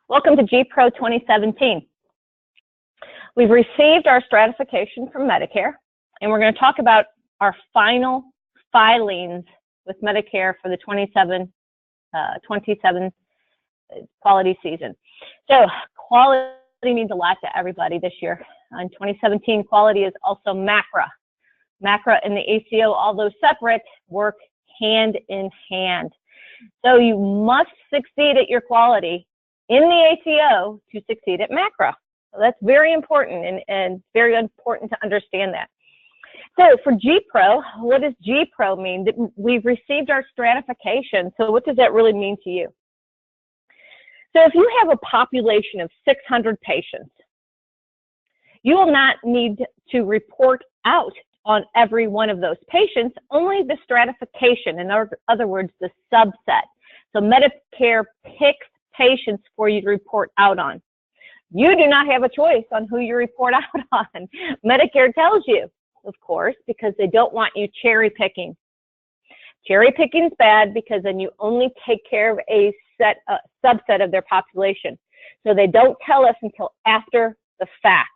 Welcome to GPRO 2017. We've received our stratification from Medicare, and we're going to talk about our final filings with Medicare for the 27 quality season. So quality means a lot to everybody this year. In 2017, quality is also MACRA. MACRA and the ACO, although separate, work hand in hand. So you must succeed at your quality in the ACO to succeed at MACRA. So that's very important and very important to understand that. So for GPRO, what does GPRO mean? We've received our stratification. So what does that really mean to you? So if you have a population of 600 patients, you will not need to report out on every one of those patients, only the stratification, in other words, the subset. So Medicare picks patients for you to report out on. You do not have a choice on who you report out on. Medicare tells you, of course, because they don't want you cherry picking. Cherry picking is bad because then you only take care of a subset of their population. So they don't tell us until after the fact.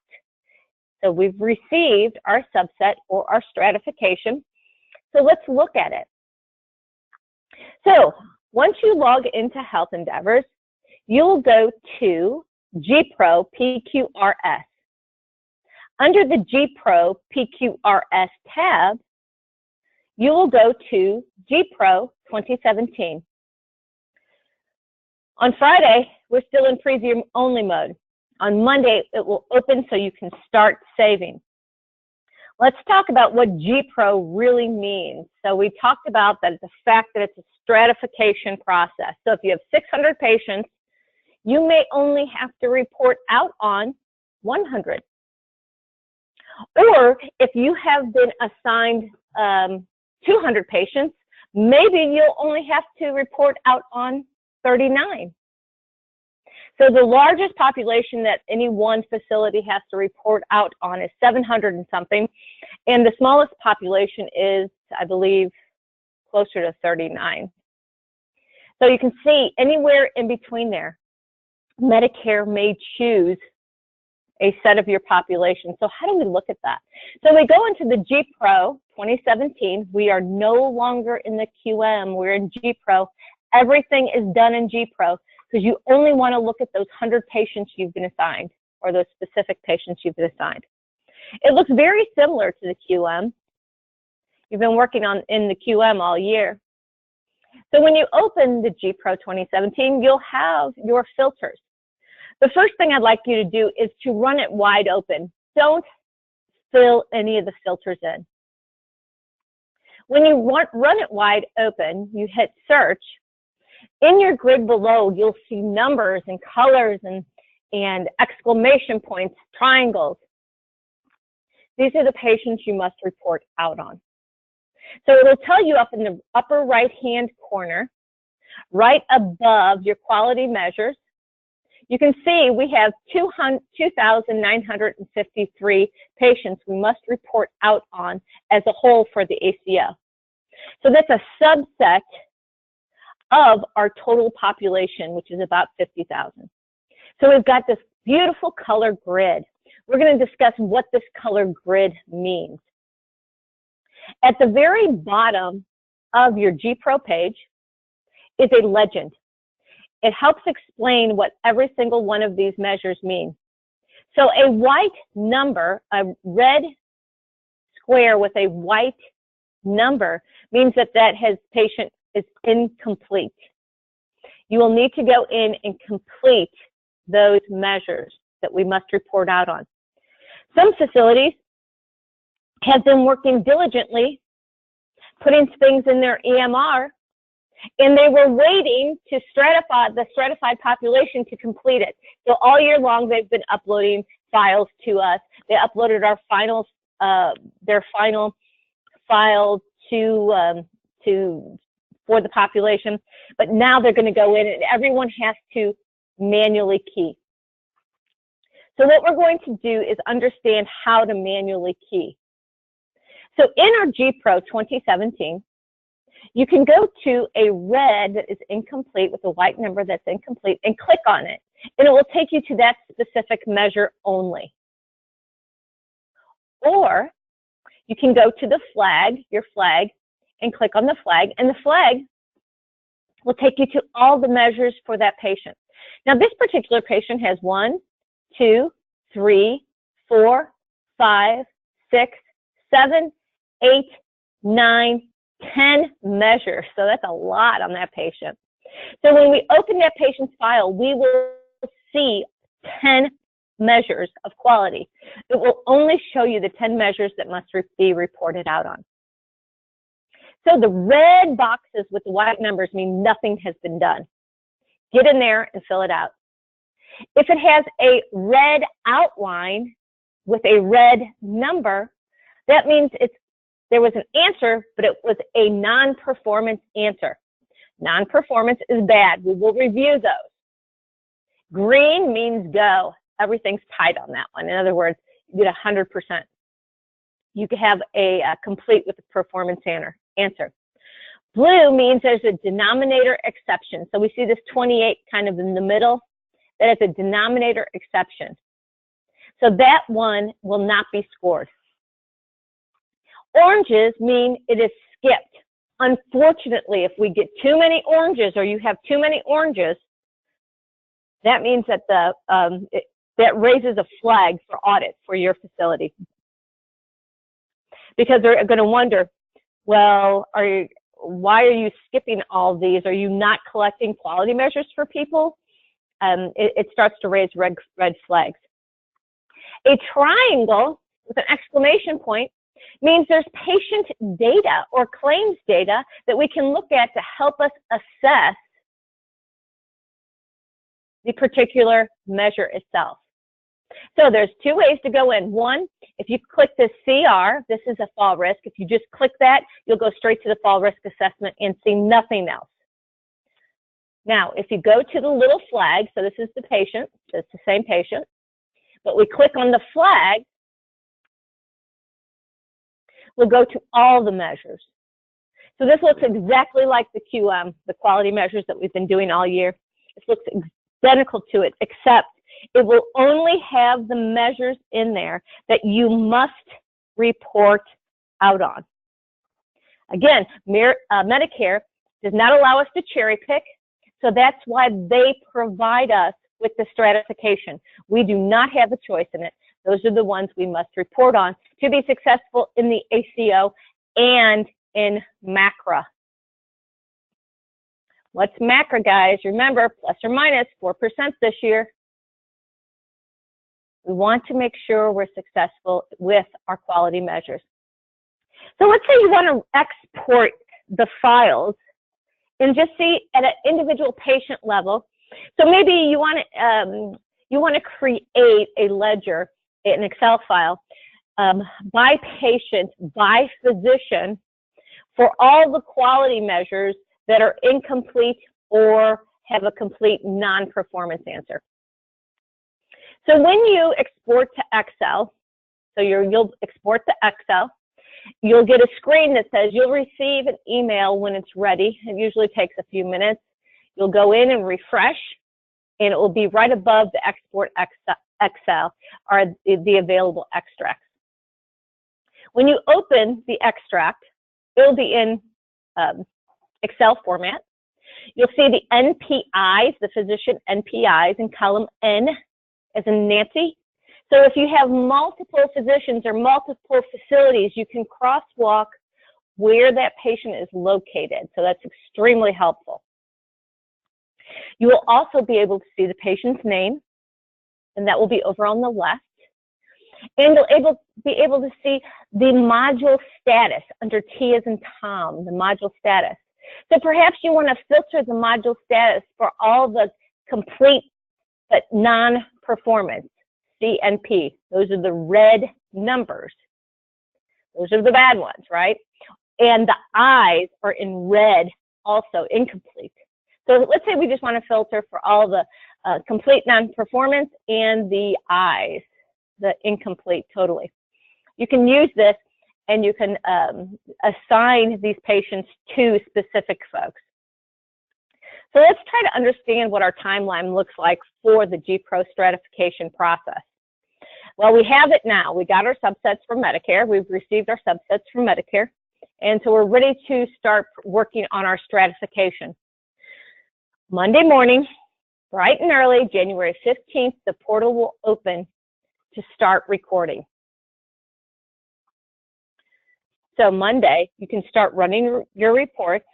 So we've received our subset or our stratification. So let's look at it. So once you log into Health Endeavors, you'll go to GPRO PQRS. Under the GPRO PQRS tab, you will go to GPRO 2017. On Friday, we're still in preview only mode. On Monday, it will open so you can start saving. Let's talk about what GPRO really means. So we talked about that the fact that it's a stratification process. So if you have 600 patients, you may only have to report out on 100. Or if you have been assigned 200 patients, maybe you'll only have to report out on 39. So the largest population that any one facility has to report out on is 700 and something, and the smallest population is, I believe, closer to 39. So you can see anywhere in between there, Medicare may choose a set of your population. So how do we look at that? So we go into the GPRO 2017. We are no longer in the QM. We're in GPRO. Everything is done in GPRO because you only want to look at those 100 patients you've been assigned or those specific patients you've been assigned. It looks very similar to the QM. You've been working in the QM all year. So when you open the GPRO 2017, you'll have your filters. The first thing I'd like you to do is to run it wide open. Don't fill any of the filters in. When you run it wide open, you hit search. In your grid below, you'll see numbers and colors and exclamation points, triangles. These are the patients you must report out on. So it'll tell you up in the upper right-hand corner, right above your quality measures, you can see we have 2,953 patients we must report out on as a whole for the ACO. So that's a subset of our total population, which is about 50,000. So we've got this beautiful color grid. We're going to discuss what this color grid means. At the very bottom of your GPRO page is a legend. It helps explain what every single one of these measures mean. So a white number, a red square with a white number, means that patient is incomplete. You will need to go in and complete those measures that we must report out on. Some facilities have been working diligently, putting things in their EMR, and they were waiting to stratify the stratified population to complete it. So all year long, they've been uploading files to us. They uploaded our their final file for the population, but now they're going to go in and everyone has to manually key. So what we're going to do is understand how to manually key. So in our GPRO 2017, you can go to a red that is incomplete with a white number that's incomplete and click on it. and it will take you to that specific measure only. Or you can go to the flag, your flag, and click on the flag, and the flag will take you to all the measures for that patient. Now, this particular patient has 1, 2, 3, 4, 5, 6, 7, 8, 9, 10 measures. So that's a lot on that patient. So when we open that patient's file, we will see 10 measures of quality. It will only show you the 10 measures that must be reported out on. So the red boxes with the white numbers mean nothing has been done. Get in there and fill it out. If it has a red outline with a red number, that means there was an answer, but it was a non-performance answer. Non-performance is bad. We will review those. Green means go. Everything's tight on that one. In other words, you get 100%. You could have a complete with a performance answer. Blue means there's a denominator exception. So we see this 28 kind of in the middle. That is a denominator exception. So that one will not be scored. Oranges mean it is skipped. Unfortunately, if we get too many oranges or you have too many oranges, that means that that raises a flag for audit for your facility. Because they're going to wonder, well, why are you skipping all these? Are you not collecting quality measures for people? It starts to raise red flags. A triangle with an exclamation point means there's patient data or claims data that we can look at to help us assess the particular measure itself. So there's two ways to go in. One, if you click this CR, this is a fall risk. If you just click that, you'll go straight to the fall risk assessment and see nothing else. Now, if you go to the little flag, so this is the patient, so it's the same patient, but we click on the flag, we'll go to all the measures. So this looks exactly like the QM, the quality measures that we've been doing all year. It looks identical to it, except it will only have the measures in there that you must report out on. Again, Medicare does not allow us to cherry pick, so that's why they provide us with the stratification. We do not have a choice in it. Those are the ones we must report on to be successful in the ACO and in MACRA. What's MACRA, guys? Remember, plus or minus 4% this year. We want to make sure we're successful with our quality measures. So let's say you want to export the files and just see at an individual patient level. So maybe you want to create a ledger, an Excel file, by patient, by physician, for all the quality measures that are incomplete or have a complete non-performance answer. So when you export to Excel, so you'll export to Excel, you'll get a screen that says you'll receive an email when it's ready. It usually takes a few minutes. You'll go in and refresh, and it will be right above the export Excel or the available extracts. When you open the extract, it'll be in Excel format. You'll see the NPIs, the physician NPIs in column N as in Nancy. So if you have multiple physicians or multiple facilities, you can crosswalk where that patient is located. So that's extremely helpful. You will also be able to see the patient's name, and that will be over on the left. And you'll be able to see the module status under T as in Tom, the module status. So perhaps you want to filter the module status for all the complete but non-performance, CNP. Those are the red numbers. Those are the bad ones, right? And the I's are in red, also incomplete. So let's say we just want to filter for all the complete non-performance and the I's, the incomplete totally. You can use this and you can assign these patients to specific folks. So let's try to understand what our timeline looks like for the GPRO stratification process. Well, we have it now. We got our subsets from Medicare. We've received our subsets from Medicare. And so we're ready to start working on our stratification. Monday morning, bright and early, January 15th, the portal will open to start recording. So Monday, you can start running your reports.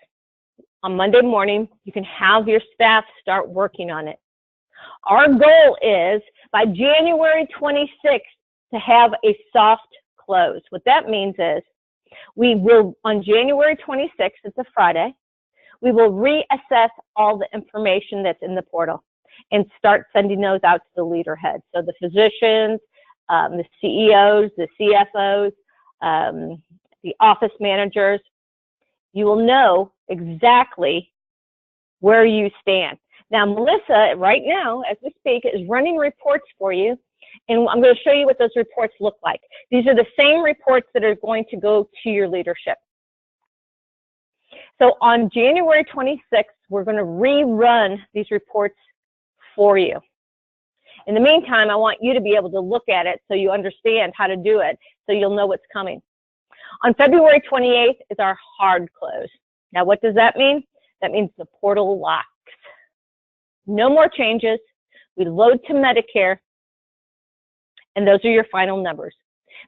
On Monday morning, you can have your staff start working on it. Our goal is by January 26th to have a soft close. What that means is we will, on January 26th, it's a Friday, we will reassess all the information that's in the portal and start sending those out to the leader heads. So the physicians, the CEOs, the CFOs, the office managers, you will know exactly where you stand. Now, Melissa, right now, as we speak, is running reports for you, and I'm going to show you what those reports look like. These are the same reports that are going to go to your leadership. So on January 26th, we're going to rerun these reports for you. In the meantime, I want you to be able to look at it so you understand how to do it, so you'll know what's coming. On February 28th is our hard close. Now, what does that mean? That means the portal locks. No more changes. We load to Medicare, and those are your final numbers.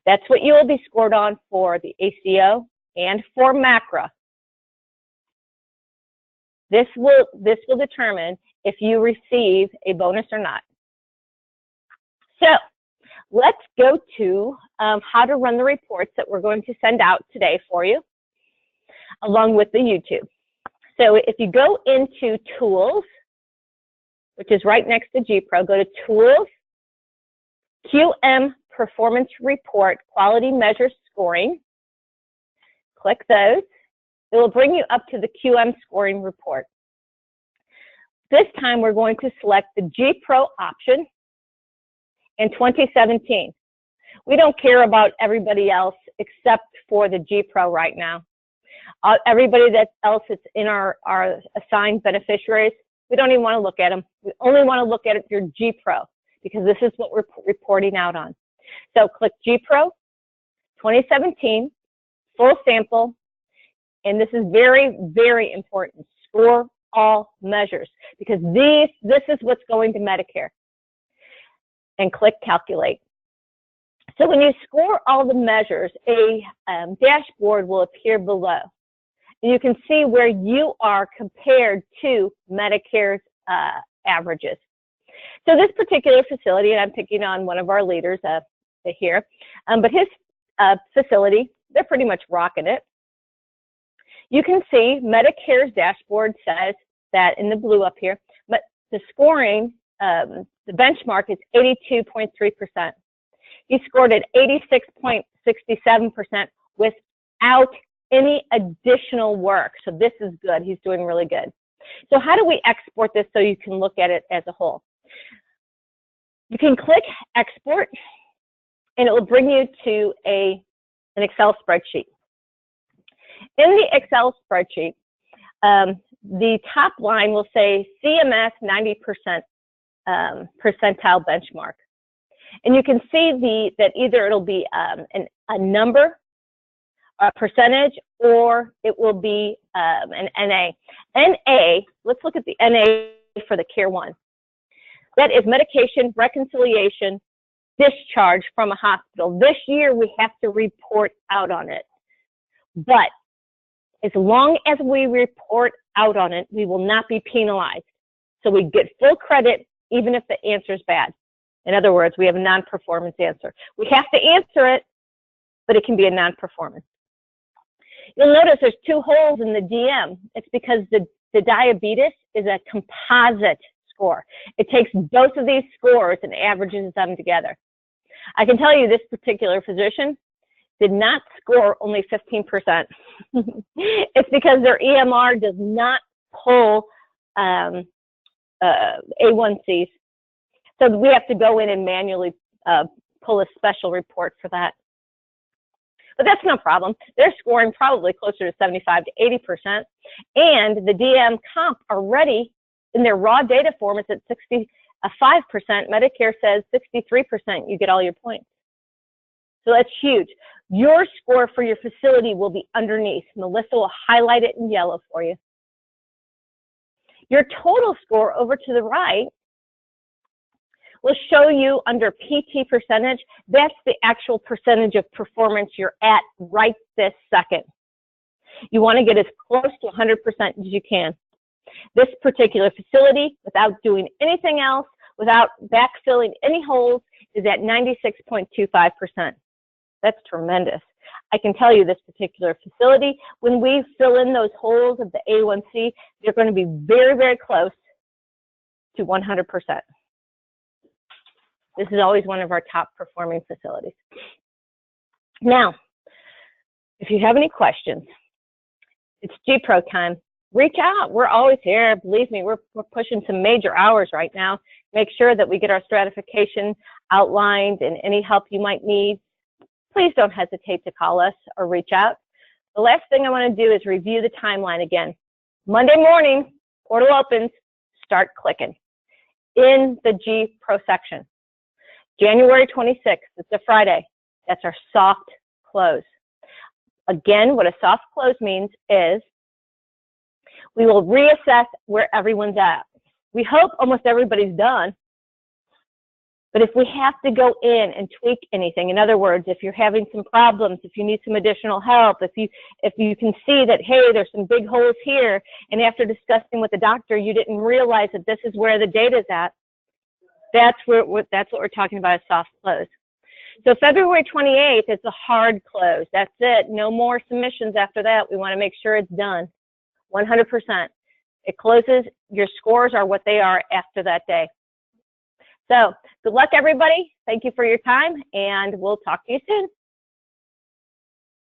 That's what you will be scored on for the ACO and for MACRA. This will determine if you receive a bonus or not. So let's go to how to run the reports that we're going to send out today for you, along with the YouTube. So if you go into Tools, which is right next to GPRO, go to Tools, QM Performance Report, Quality Measure Scoring. Click those. It will bring you up to the QM Scoring Report. This time we're going to select the GPRO option in 2017. We don't care about everybody else except for the GPRO right now. Everybody else that's in our assigned beneficiaries, we don't even want to look at them. We only want to look at your GPRO because this is what we're reporting out on. So click GPRO 2017, full sample, and this is very, very important. Score all measures because this is what's going to Medicare. And click Calculate. So when you score all the measures, a dashboard will appear below. And you can see where you are compared to Medicare's averages. So this particular facility, and I'm picking on one of our leaders here, but his facility, they're pretty much rocking it. You can see Medicare's dashboard says that in the blue up here, but the scoring, the benchmark is 82.3%. He scored at 86.67% without any additional work. So this is good. He's doing really good. So how do we export this so you can look at it as a whole? You can click Export, and it will bring you to an Excel spreadsheet. In the Excel spreadsheet, the top line will say CMS 90% percentile benchmark. And you can see that either it'll be a number, a percentage, or it will be an NA. NA, let's look at the NA for the Care 1. That is medication reconciliation discharge from a hospital. This year we have to report out on it. But as long as we report out on it, we will not be penalized. So we get full credit even if the answer is bad. In other words, we have a non-performance answer. We have to answer it, but it can be a non-performance. You'll notice there's two holes in the DM. It's because the diabetes is a composite score. It takes both of these scores and averages them together. I can tell you this particular physician did not score only 15%. It's because their EMR does not pull A1Cs. So we have to go in and manually pull a special report for that. But that's no problem. They're scoring probably closer to 75 to 80%. And the DM comp already in their raw data form, it's at 65%. Medicare says 63%, you get all your points. So that's huge. Your score for your facility will be underneath. Melissa will highlight it in yellow for you. Your total score over to the right will show you under PT percentage. That's the actual percentage of performance you're at right this second. You want to get as close to 100% as you can. This particular facility, without doing anything else, without backfilling any holes, is at 96.25%. That's tremendous. I can tell you this particular facility, when we fill in those holes of the A1C, they're going to be very, very close to 100%. This is always one of our top performing facilities. Now, if you have any questions, it's GPRO time. Reach out. We're always here. Believe me, we're pushing some major hours right now. Make sure that we get our stratification outlined, and any help you might need, please don't hesitate to call us or reach out. The last thing I want to do is review the timeline again. Monday morning, portal opens, start clicking in the GPRO section. January 26th, it's a Friday. That's our soft close. Again, what a soft close means is we will reassess where everyone's at. We hope almost everybody's done. But if we have to go in and tweak anything, in other words, if you're having some problems, if you need some additional help, if you can see that, hey, there's some big holes here, and after discussing with the doctor, you didn't realize that this is where the data's at, that's what we're talking about, a soft close. So February 28th is a hard close. That's it. No more submissions after that. We want to make sure it's done 100%. It closes. Your scores are what they are after that day. So good luck, everybody. Thank you for your time, and we'll talk to you soon.